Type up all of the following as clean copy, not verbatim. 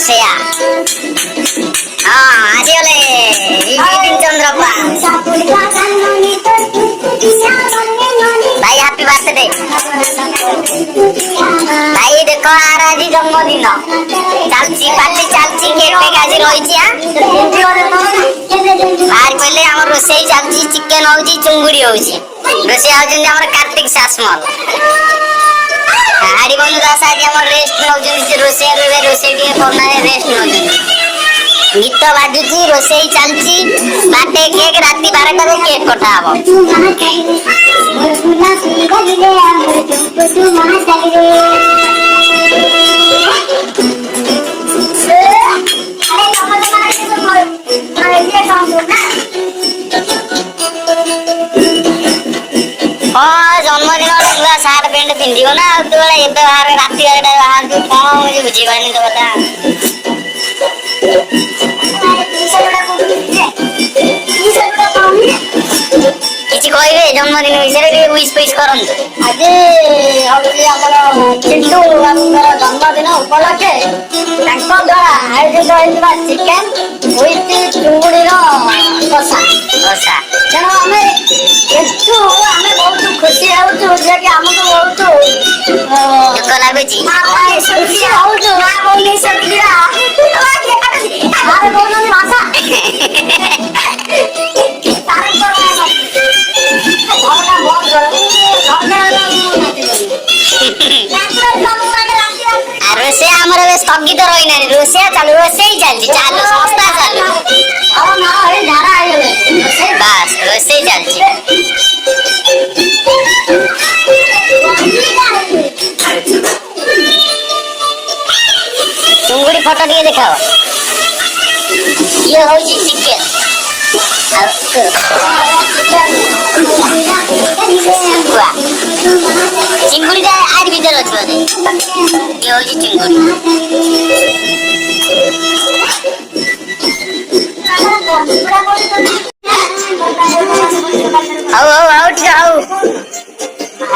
रोसैया हाँ आजिगले बिपिन चंद्र पाल भाई happy birthday भाई देखो आज जन्मदिन चलची पार्टी चलची केक पेक आज रही बाहर कहले आम रोसई चलची चिकेन होउची चुंगुड़ी होउची रोसई आउछन हमर कार्तिक सासमल हाड़ी बंधु दास आज हमर रेस्ट नउछन रोसई के कोना रेस्ट नउछन गीत बाजुची रोसई चलची बाटे केक राती 12 टा केक कटा हबो हाँ जन्मदिन पूरा सार्ट पैंट पिंधियो ना तो एबे बाहर राती 12 टा बाहर कौन मुझे बुझी पानी तो बता किसी कहबे जन्मदिन विषय विश पिश करंतु आज हबी हमर चिंटू बाबूर जन्मदिन उपलक्षे तांको द्वारा आयोजित होइबा चिकेन विथ चुंगुड़ीर कषा कषा तेणु आमे एतु आमे बहुत खुशी होउछु जे कि हमको बहुत दुख लागुची खुशी होउछु ना बोली सकिरा मारे बोलनी भाषा रोसे हमर स्थगित रही ना रोसे चालू रोसे चलती चालू संस्था चालू बस रोसे चलती चुंगुड़ी फोटो टे देखाओ ये हो चिकेन चिंगुड़ी आज भीतर अच्छे ये हूँ चिंगुड़ी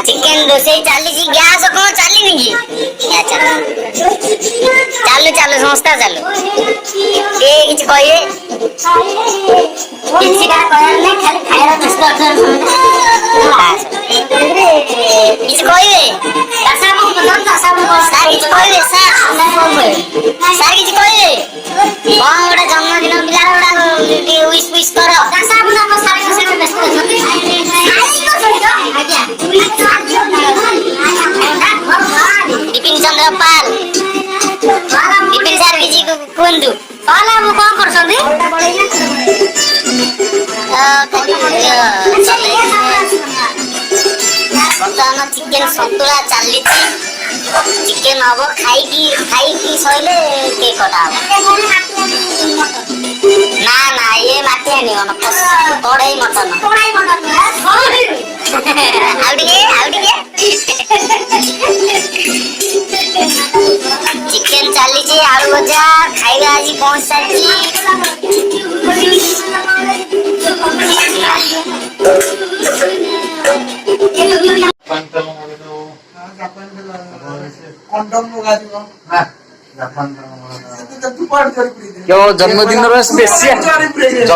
चिकेन रोसई चली गैस कौन चली नहीं चालू चालू संस्था चालू ये किसी कहे किसी कहे जन्मदिन पिला विश विश कर विपिन चंद्र पाल विपिन सर किसी कहतु पाला मु कौन कर बर्तमान चिकेन सतुला चली चिकेन हम खाई सैले केक कटा ना ना ये माटी आनी कड़ाई मटन चिकेन चली आलू भजा खाइबा आज पहुंच सारी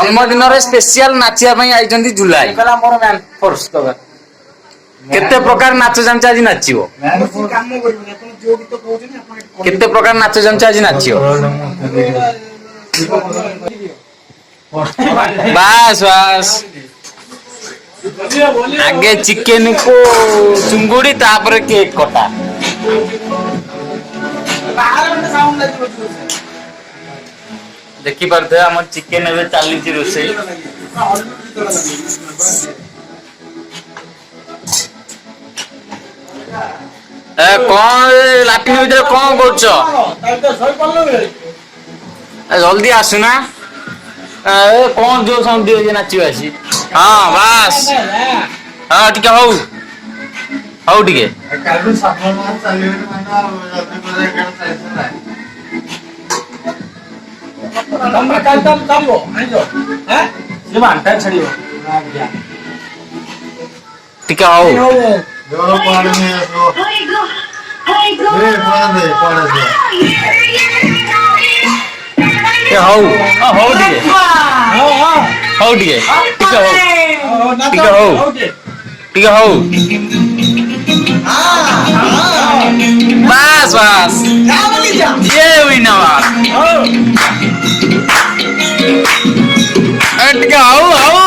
जन्मदिन स्पेशल नाचिया आई जुलाई केते प्रकार नाच जांचा आज नाचिबो केते प्रकार नाच जांचा आज नाचियो बस बस आगे चिकेन को चुंगुड़ी तापर केक कटा देखी पारे आम चिकेन ए चली रोसई कौन लाट्रिन भीतर कौन कर जल्दी आसुना कौन जो साउंड नाची आसी हाँ बस हाँ टे हौ हौ टे टिके हौ ହଉ ହଉ ଟିକେ ହଉ ଟିକେ ହଉ ଟିକେ ହଉ ବାସ୍ ବାସ୍ ये हुई ना बात ଟିକେ ହଉ ହଉ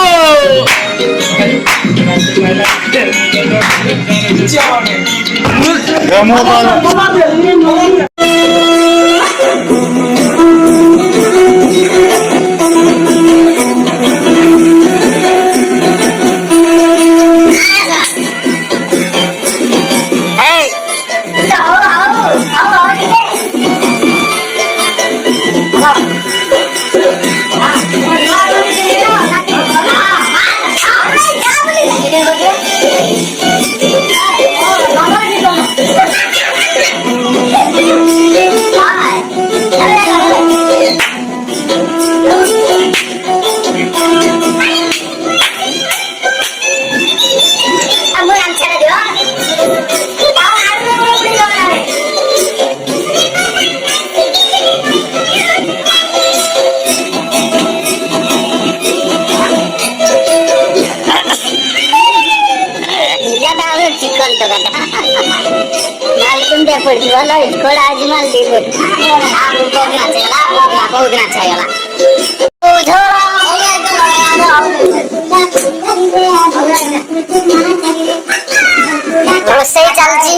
ରୋଷେଇ ଚାଲିଛି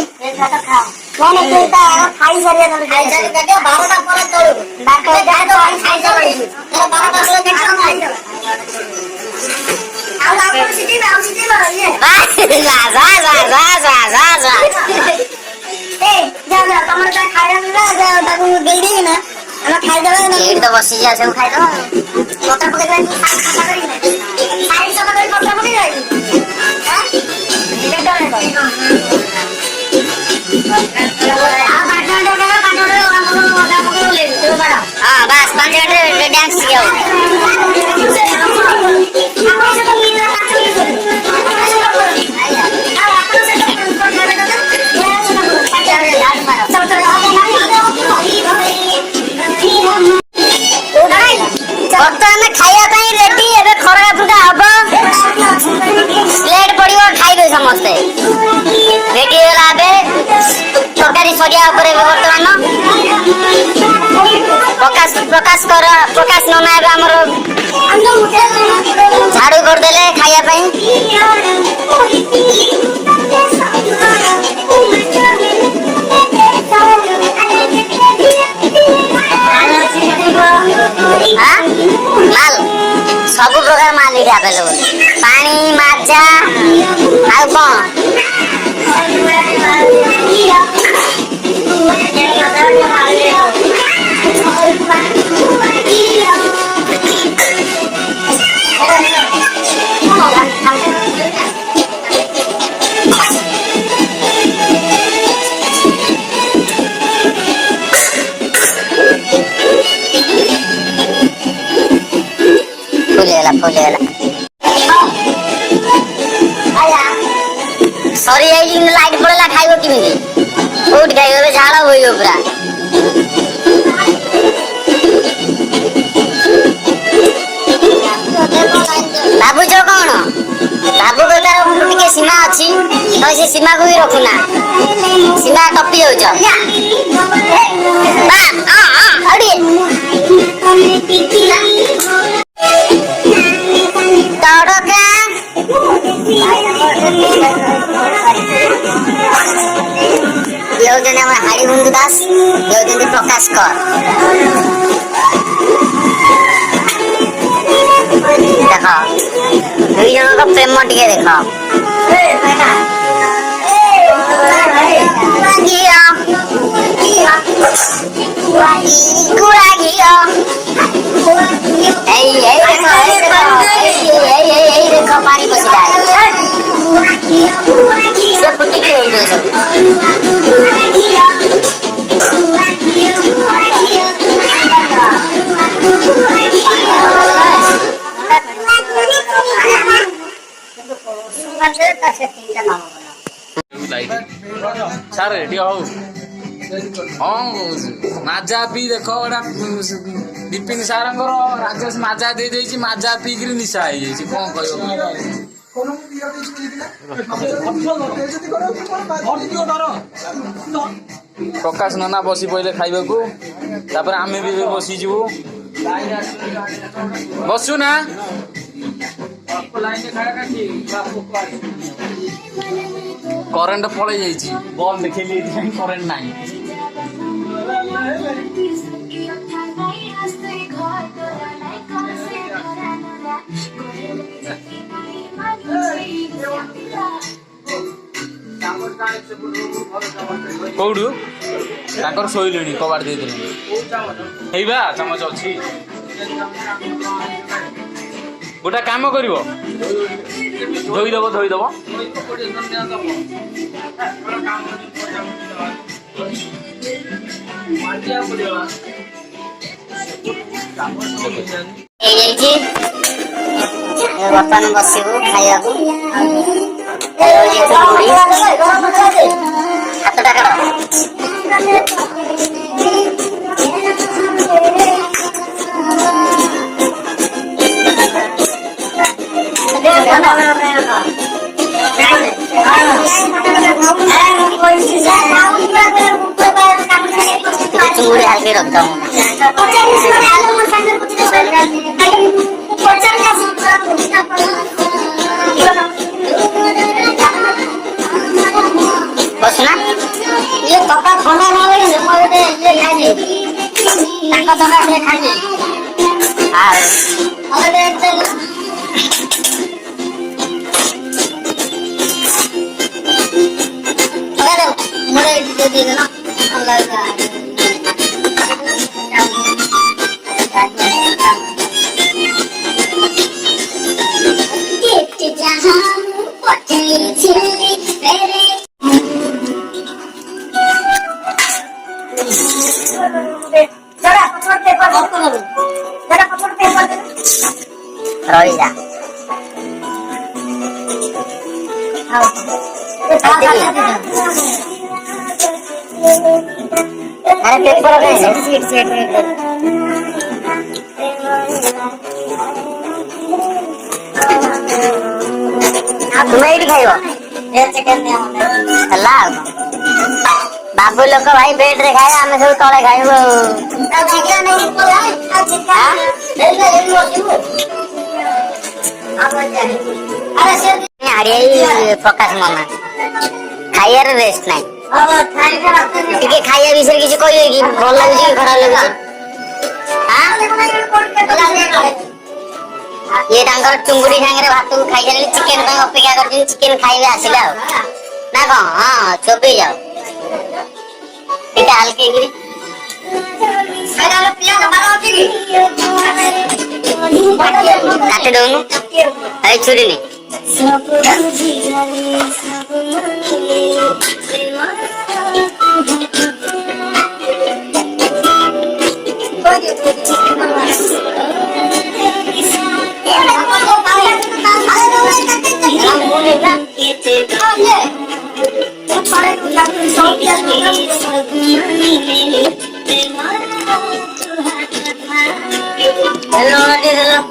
ଏଇଠି ତ ବସିଛି ସବୁ ଖାଇଦବା हाँ बस 5 मिनट डांस किया बर्तमान खाया रेडी एबे खरा फुटा हम प्लेट पड़ो खाइबे समस्ते रेडी होला तरकारी सरिया बर्तमान प्रकाश नना आमर झाड़ू करदे खाया माल सब प्रकार माल ये आवेलेबल पानी माजा आ फुलेला सरी लाइट पड़ेगा खाइब किमिति कोट खाइब झाड़ होइब पूरा भाବୁच कौन भाबु तार टे सीमा अच्छी तो से सीमा को भी रखुना सीमा टपी हो हाड़ी बंधु दास प्रकाश कर देख दुई जन प्रेम टे देख देख पानी पशिला सारे रेडी हो ହଁ ମାଜା ପିଇ ଦେଖ ଗୋଟା ବିପିନ ସାରଙ୍କର ରାଜେଶ ମାଜା ଦେଇ ଦେଇଛି ମାଜା ପିଇକିରି ନିଶା ହେଇଯାଇଛି କଣ କହିବ ପ୍ରକାଶ ନନା ବସି ପଇଲେ ଖାଇବାକୁ ତାପରେ ଆମେ ବି ବସିଯିବୁ ବସୁ ନା କରେଣ୍ଟ ପଳେଇ ଯାଇଛି ବଲ୍ ଦେଖେଇଲି ଏଇଥିପାଇଁ କରେଣ୍ଟ ନାହିଁ କୋଉଠୁ ତାଙ୍କର ଶୋଇଲେଣି କବାଟ ଦେଇଦେଲେଣି ହେଇବା ଚାମଚ ଅଛି ଗୋଟେ କାମ କରିବ ଧୋଇଦବ ହେଇଯାଇଛି ବର୍ତ୍ତମାନ ବସିବୁ ଖାଇବାକୁ ହାତଟା କାଟ चूड़ी हाल रखता हूँ बस ना ये कपड़ा खोला ना लगे ये खाइए ताका ताका ये खाइए अरे अरे मुझे दे देना अल्लाह का Roida. अरे पेपर पे सीट तुम्हें भी खाइबो चिकेन बाबू लोक भाई बेड रे खाए आम सब तले खाइबो प्रकाश मामा खाइबार रेस्ट नाई टिके खाइया विषय किसी कहबे कि भल लाଗୁଛି कि खराब लाଗୁଛି ये तांकर चुंगुड़ी सांगे भात को खाई सारे चिकेन अपेक्षा कर चिकेन खाइबे आसिला ना कौन हाँ चोबे जाओ हल्के काटे दौनु अरे छुरी नहीं हेलो चिकन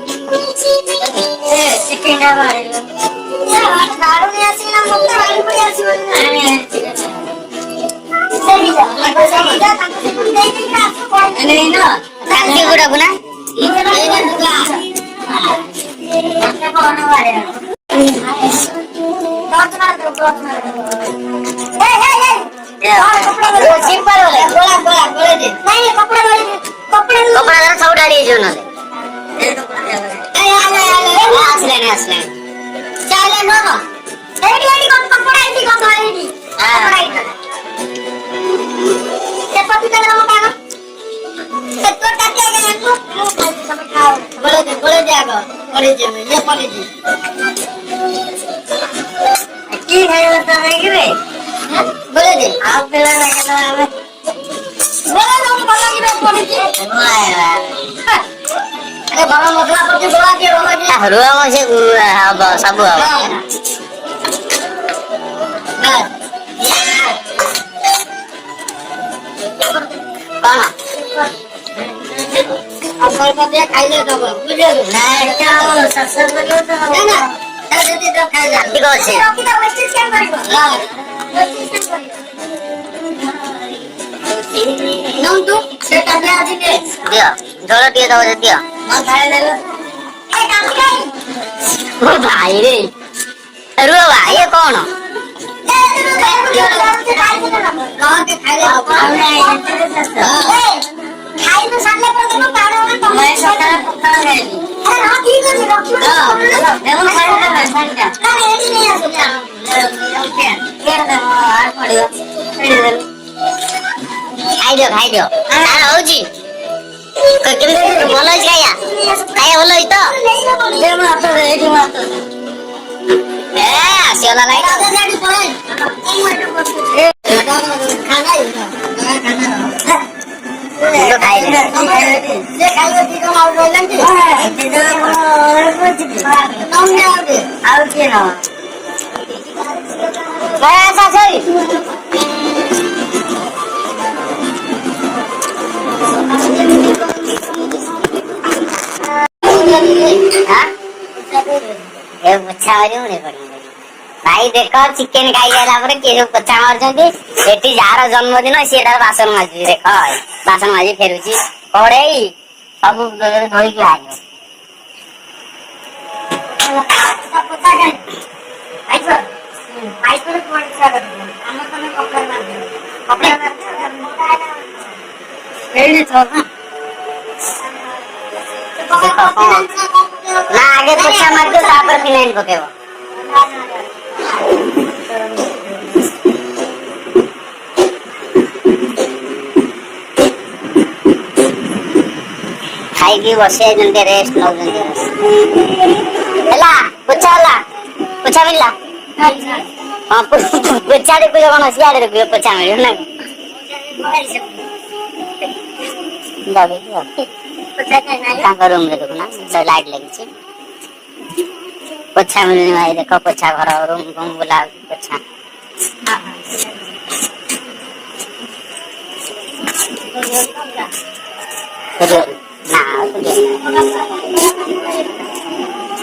सब कौन अपन को दे खाइले दब बुझे ना एटा ससुर को तो ना ना जल्दी तो खाइ जा ठीक আছে রকি তো ওয়েস্টেজ কেন করিব না নম তো সেটা দে আজি দে দিও জল দিয়ে দাও দিও মা খাই দেলো এ কাম খাই ও ভাই রে रुआ भाई ये कौन हो खाई तो साले पर तो पाड़ो में तो मैं सकाळ पक्का है अरे हां ठीक है देखो खाई तो बैठ जा अरे एडी नहीं आसो क्या केर दे आर पड़ियो खाई दो सारा हो जी केमते बोलो खाया खाया बोलो तो दे मार तो एडी मार तो आसिला नाही दादा जाडी पळे खाना तो खाइले जे खाइले ती को आउ रोलन की ते जो और कुछ तुम ने आउ के ना गया सा सही हां ए बच्चा वाली होने पड़ी भाई देखो चिकेन खाई गला पर के बच्चा मारछंती एटी जार जन्मदिन सेटा बासन माजी देखो बासन माजी फेरुची कड़ेई सब धोई के आयो पता गई आई पर कोन छा कर हम तने कपड़ा मार दे कपड़ा एडी छोड़ ना आगे बच्चा मार दो तापर फिनाइल पकेबो खाई की बसे जंते रेस्ट नो जंते हला पुछा मिलला हां पुछा दे को कोन सियाड़े रे पुछा मिल ना दाबे पुछा के ना का रूम रे देखना तो लाइट लगी छी पुछा मिलने भाई देखो पुछा घर रूम रूम बुला पुछा ना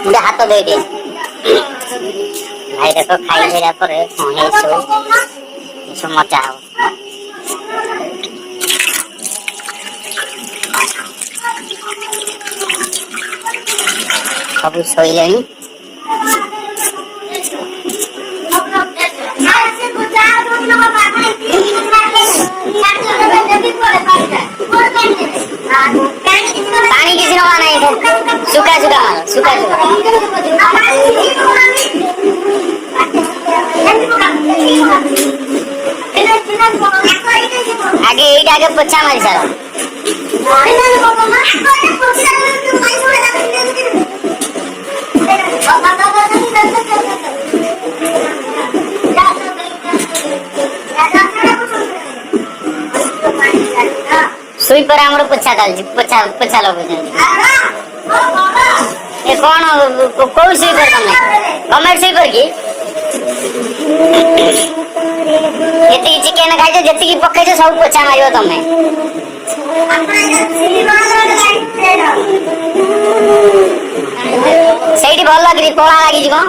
मुझे हाथ दे दे भाई देखो खाई देला पर है सो मजा हो सब सोइलेनी पानी किसी ने नहीं सूखा आगे ये आगे पोछा मारी सारा सुई पर हमरो पोछा डाल पोछा लगो ए कौन को सुई पर तमे कमेंट सुई पर की एती चिकन खाइ जे जति की पक्के सब पोछा मारियो तमे सेठी भल लागरी कोला लागी जी को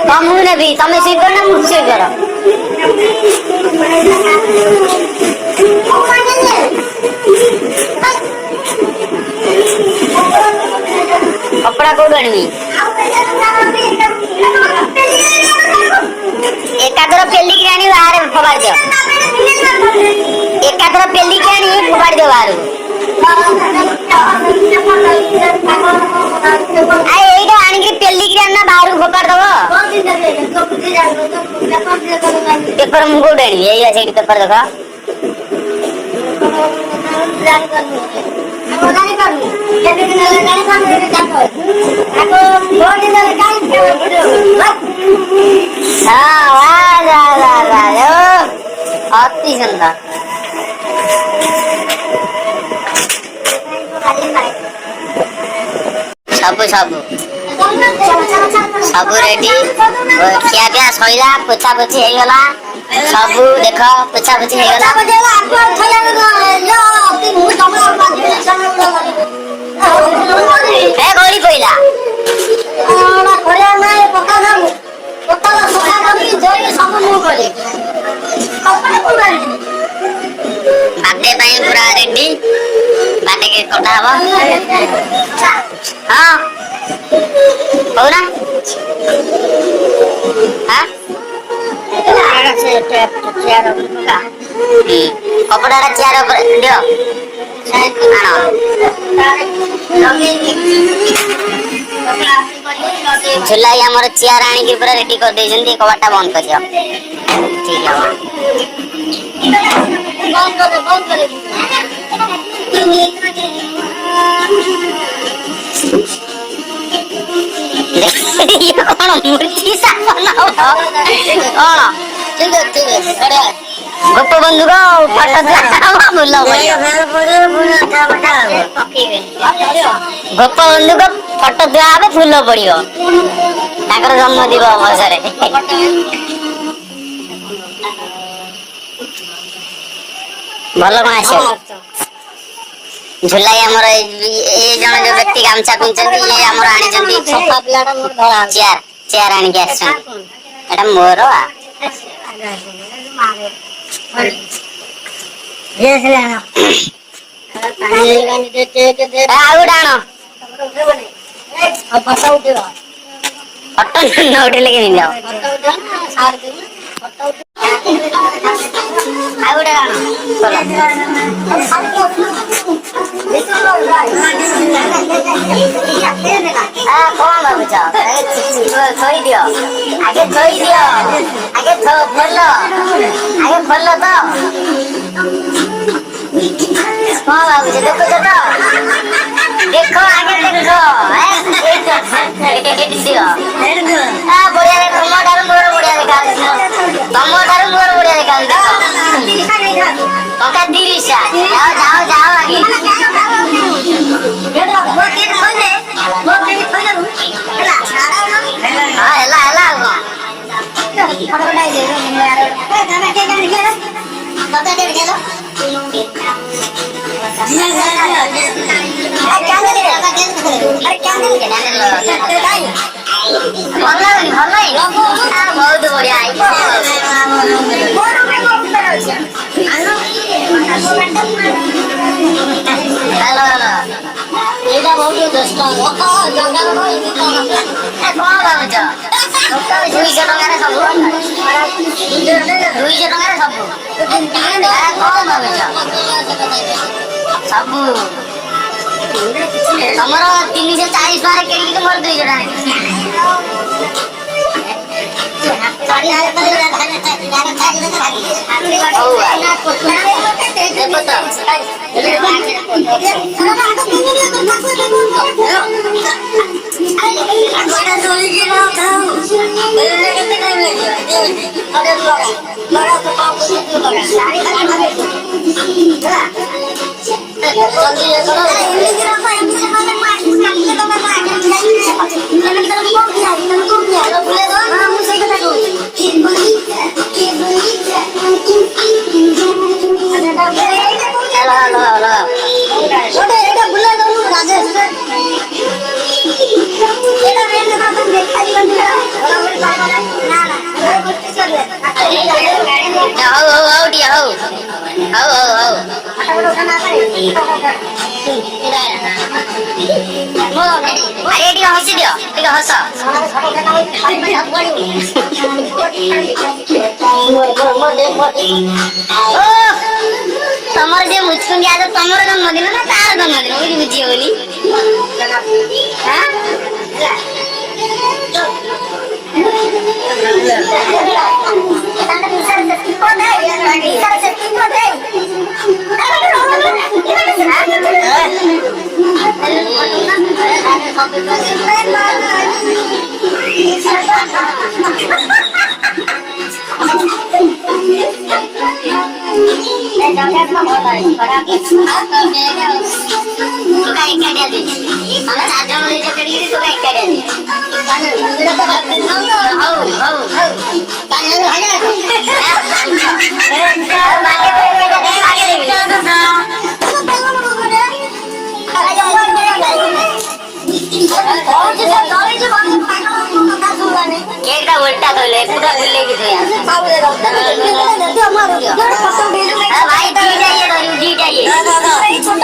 कमु ने भी तमे सुई पर ना मु सुई कर कपड़ा को गणवी एकादर पेली की रानी बाहर फबाड़ दियो एकादर पेली की रानी फबाड़ दियो बाहर आए एटा आनी की पेली की रानी बाहर फबाड़ दबो पेपर मुको डेणी ए सेठी पेपर देखा जानी करनी केते दिन ले जानी करनी जाको आको दो दिन ले जानी हां वाह अति सुंदर सब रेडी खिया पिया सइला पोछा पोछी हे गला ସବୁ ଦେଖ ପୋଛା ପୋଛି ହେଇଗଲା ଏ ଗଳି ପଇଲା ବାର୍ଥଡେ ପାଇଁ ପୁରା ରେଡି ବାର୍ଥଡେ କେକ୍ କଟା ହବ ହଁ କହୁନା କପଡାଟା ଚେୟାର ଉପରେ ଦିଅ ଝୁଲାଇ ଆମର ଚେୟାର ଆଣିକି ପୁରା ରେଡି କରିଦେଇଛନ୍ତି କବାଟଟା ବନ୍ଦ କରିଦିଅ ଠିକ ହବ କଣ ମୂର୍ତ୍ତି ସ୍ଥାପନ ହବ କଣ ଠିକ ଅଛି ବଢିଆ ଗୋପବନ୍ଧୁକ ଫଟୋ ଫୁଲ ଗୋପବନ୍ଧୁକ ଫଟୋ ଧୁଆ ହବ ଫୁଲ ପଡିବ ତାଙ୍କର ଜନ୍ମଦିନ ଅବସରରେ ଭଲ କଣ ଆସିବ ଝୁଲାଇ ଆମର ଏ ଜଣେ ଯୋଉ ବ୍ୟକ୍ତି ଗାମଛା ପିନ୍ଧୁଛନ୍ତି ଇଏ ଆମର ଆଣିଛନ୍ତି ଚେୟାର ଚେୟାର ଆଣିକି ଆସିଛନ୍ତି ଏଟା ମୋର ଆଉ ଗୋଟେ ଆଣ ଫଟୋ ନ ଉଠେଇଲେ କେମିତି ହବ ଆଉ ଗୋଟେ ଆଣ କଣ ଭାବୁଛ ଥୋଇଦିଅ ଆଗେ ଥୋଇଦିଅ ଆଗେ ଖୋଲ ଆଗେ ଖୋଲ ତ କଣ ଭାବୁଛ ଦେଖୁଛ ତ ଦେଖ ଆଗେ ଦେଖ ବଢିଆ ଦେଖ ତମ ଠାରୁ ମୋର ବଢିଆ ଦେଖାଯାଉଛି ତମ ଠାରୁ ମୋର ବଢିଆ ଦେଖାଯାଉଛି ଟଙ୍କା 30 ଯାଅ ଯାଅ ଯାଅ ଆଗେ ହେଲା ହେଲା ଆଉ ବହୁତ ବଢିଆ ଏଇଟା ବହୁତ ଦୋଷ କଣ ଭାବୁଛ 200 ଟଙ୍କାରେ ସବୁ 200 ଟଙ୍କାରେ ସବୁ କଣ ଭାବୁଛ ସବୁ ତମର 340 ଟଙ୍କାରେ କିଣିକି ମୋର 200 ଟଙ୍କା अरे टिके हसी दियो टिके हस तमर जे मुचकुंडी आज तमर जन्मदिन ना तार जन्मदिन बुझी बुझियो बोली हां केकटा उल्टा धोले पूरा भूले की तो यार भाई जी चाहिए तो जी चाहिए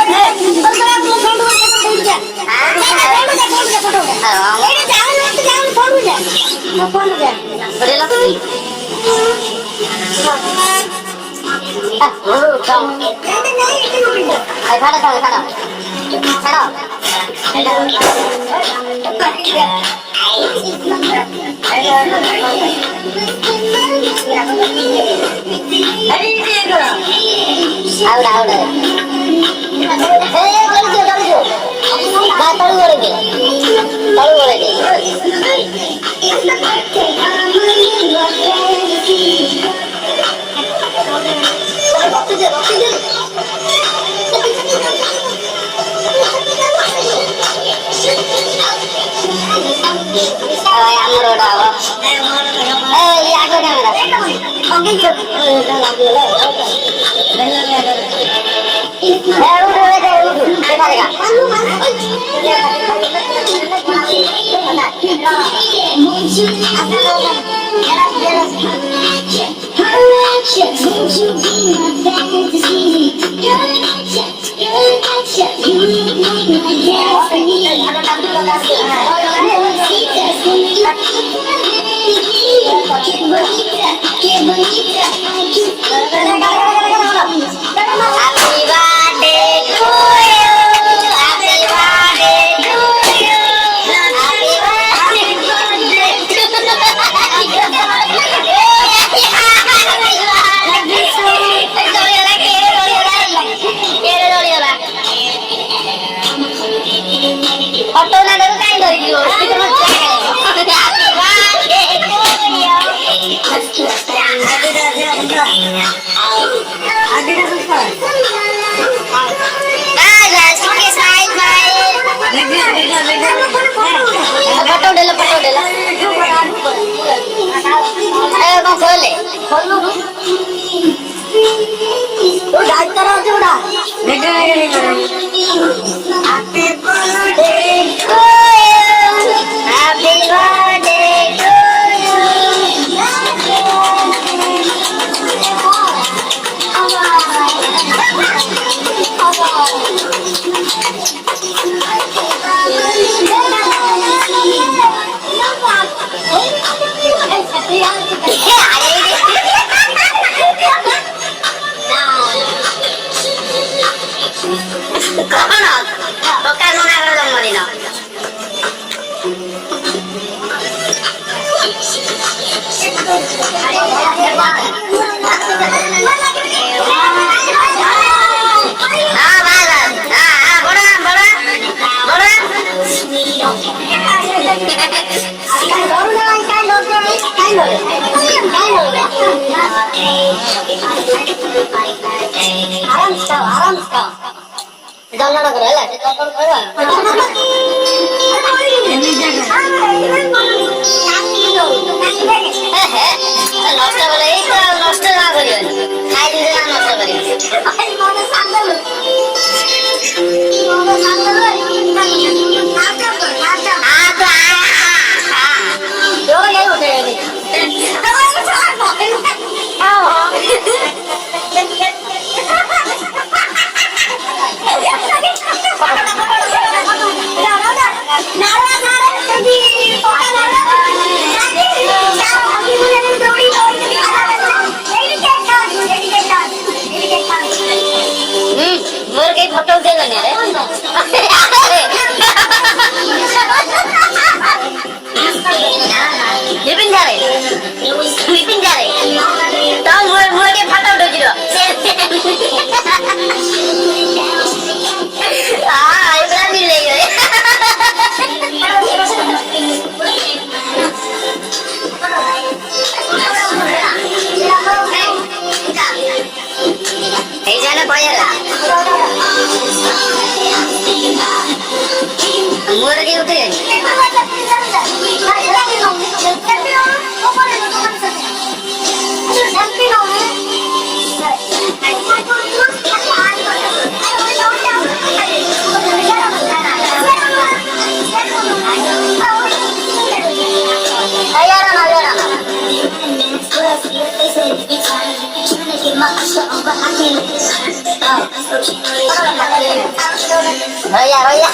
ରହିଯା ରହିଯା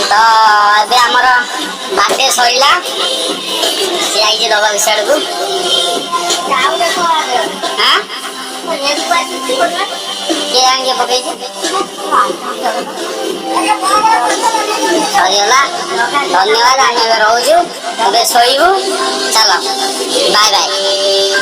ତ ଏବେ ଆମର ବାର୍ଥଡେ ସରିଲା ସେ ଯାଇଛି ଦବା ବିଷୟକୁ କିଏ ଆଣିକି ପକେଇଛି ସରିଗଲା ଧନ୍ୟବାଦ ଆମେ ଏବେ ରହୁଛୁ ଏବେ ଶୋଇବୁ ଚାଲ ବାଏ ବାଏ